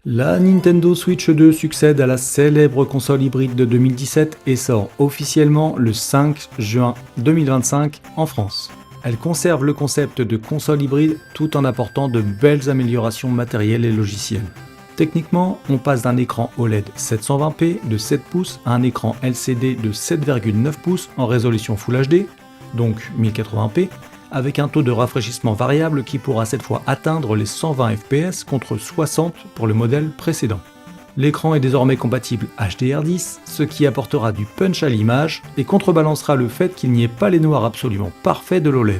La Nintendo Switch 2 succède à la célèbre console hybride de 2017 et sort officiellement le 5 juin 2025 en France. Elle conserve le concept de console hybride tout en apportant de belles améliorations matérielles et logicielles. Techniquement, on passe d'un écran OLED 720p de 7 pouces à un écran LCD de 7,9 pouces en résolution Full HD, donc 1080p, avec un taux de rafraîchissement variable qui pourra cette fois atteindre les 120 fps contre 60 pour le modèle précédent. L'écran est désormais compatible HDR10, ce qui apportera du punch à l'image et contrebalancera le fait qu'il n'y ait pas les noirs absolument parfaits de l'OLED.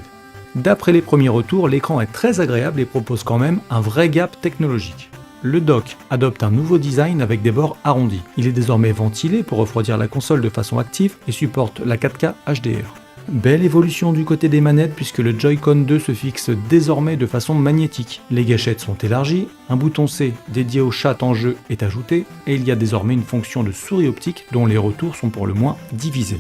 D'après les premiers retours, l'écran est très agréable et propose quand même un vrai gap technologique. Le dock adopte un nouveau design avec des bords arrondis. Il est désormais ventilé pour refroidir la console de façon active et supporte la 4K HDR. Belle évolution du côté des manettes puisque le Joy-Con 2 se fixe désormais de façon magnétique. Les gâchettes sont élargies, un bouton C dédié au chat en jeu est ajouté et il y a désormais une fonction de souris optique dont les retours sont pour le moins divisés.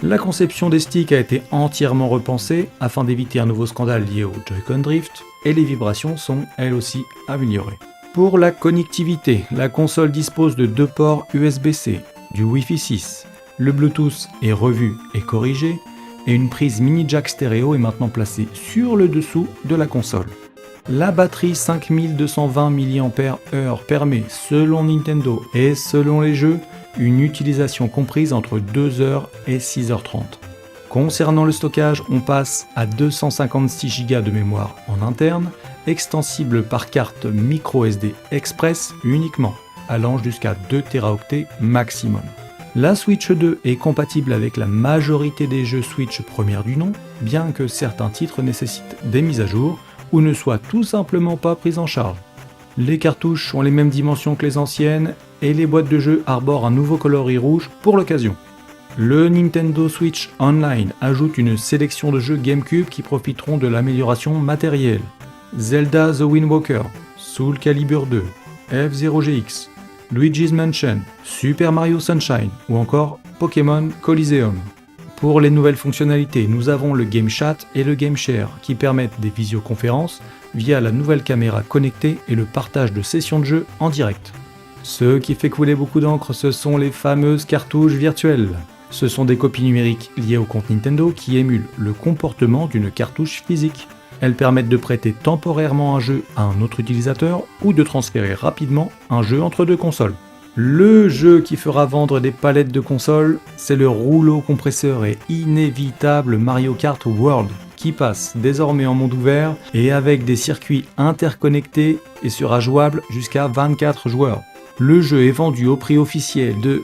La conception des sticks a été entièrement repensée afin d'éviter un nouveau scandale lié au Joy-Con Drift et les vibrations sont elles aussi améliorées. Pour la connectivité, la console dispose de 2 ports USB-C, du Wi-Fi 6, le Bluetooth est revu et corrigé, et une prise mini jack stéréo est maintenant placée sur le dessous de la console. La batterie 5220 mAh permet, selon Nintendo et selon les jeux, une utilisation comprise entre 2h et 6h30. Concernant le stockage, on passe à 256 Go de mémoire en interne, extensible par carte microSD Express uniquement, allant jusqu'à 2 Teraoctets maximum. La Switch 2 est compatible avec la majorité des jeux Switch première du nom, bien que certains titres nécessitent des mises à jour ou ne soient tout simplement pas pris en charge. Les cartouches ont les mêmes dimensions que les anciennes et les boîtes de jeux arborent un nouveau coloris rouge pour l'occasion. Le Nintendo Switch Online ajoute une sélection de jeux GameCube qui profiteront de l'amélioration matérielle. Zelda The Wind Waker, Soul Calibur 2, F-Zero GX, Luigi's Mansion, Super Mario Sunshine ou encore Pokémon Coliseum. Pour les nouvelles fonctionnalités, nous avons le Game Chat et le Game Share qui permettent des visioconférences via la nouvelle caméra connectée et le partage de sessions de jeu en direct. Ce qui fait couler beaucoup d'encre, ce sont les fameuses cartouches virtuelles. Ce sont des copies numériques liées au compte Nintendo qui émulent le comportement d'une cartouche physique. Elles permettent de prêter temporairement un jeu à un autre utilisateur ou de transférer rapidement un jeu entre deux consoles. Le jeu qui fera vendre des palettes de consoles, c'est le rouleau compresseur et inévitable Mario Kart World, qui passe désormais en monde ouvert et avec des circuits interconnectés et sera jouable jusqu'à 24 joueurs. Le jeu est vendu au prix officiel de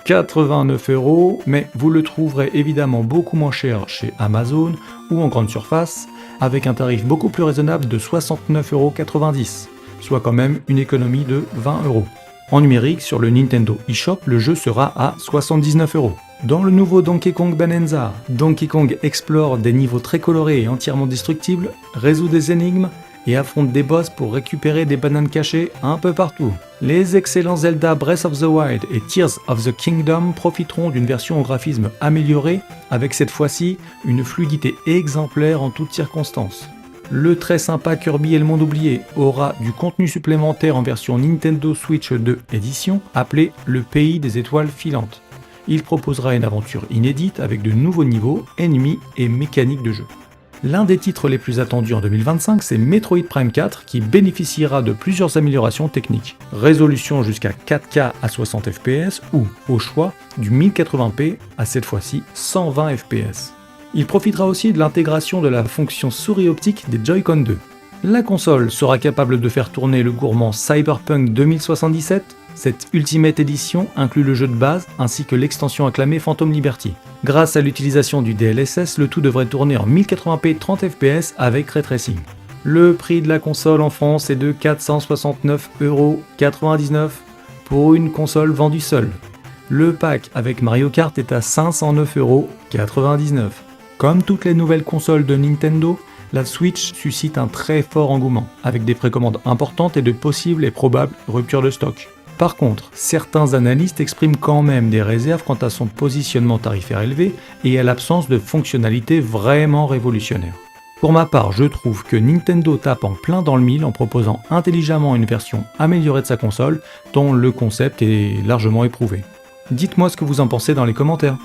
89€, mais vous le trouverez évidemment beaucoup moins cher chez Amazon ou en grande surface, avec un tarif beaucoup plus raisonnable de 69,90€, soit quand même une économie de 20€. En numérique, sur le Nintendo eShop, le jeu sera à 79€. Dans le nouveau Donkey Kong Bonanza, Donkey Kong explore des niveaux très colorés et entièrement destructibles, résout des énigmes et affronte des boss pour récupérer des bananes cachées un peu partout. Les excellents Zelda Breath of the Wild et Tears of the Kingdom profiteront d'une version au graphisme améliorée, avec cette fois-ci une fluidité exemplaire en toutes circonstances. Le très sympa Kirby et le monde oublié aura du contenu supplémentaire en version Nintendo Switch 2 Edition, appelé le Pays des étoiles filantes. Il proposera une aventure inédite avec de nouveaux niveaux, ennemis et mécaniques de jeu. L'un des titres les plus attendus en 2025, c'est Metroid Prime 4 qui bénéficiera de plusieurs améliorations techniques. Résolution jusqu'à 4K à 60 fps ou, au choix, du 1080p à cette fois-ci 120 fps. Il profitera aussi de l'intégration de la fonction souris optique des Joy-Con 2. La console sera capable de faire tourner le gourmand Cyberpunk 2077. Cette Ultimate Edition inclut le jeu de base ainsi que l'extension acclamée Phantom Liberty. Grâce à l'utilisation du DLSS, le tout devrait tourner en 1080p 30 fps avec Ray Tracing. Le prix de la console en France est de 469,99€ pour une console vendue seule. Le pack avec Mario Kart est à 509,99€. Comme toutes les nouvelles consoles de Nintendo, la Switch suscite un très fort engouement, avec des précommandes importantes et de possibles et probables ruptures de stock. Par contre, certains analystes expriment quand même des réserves quant à son positionnement tarifaire élevé et à l'absence de fonctionnalités vraiment révolutionnaires. Pour ma part, je trouve que Nintendo tape en plein dans le mille en proposant intelligemment une version améliorée de sa console, dont le concept est largement éprouvé. Dites-moi ce que vous en pensez dans les commentaires.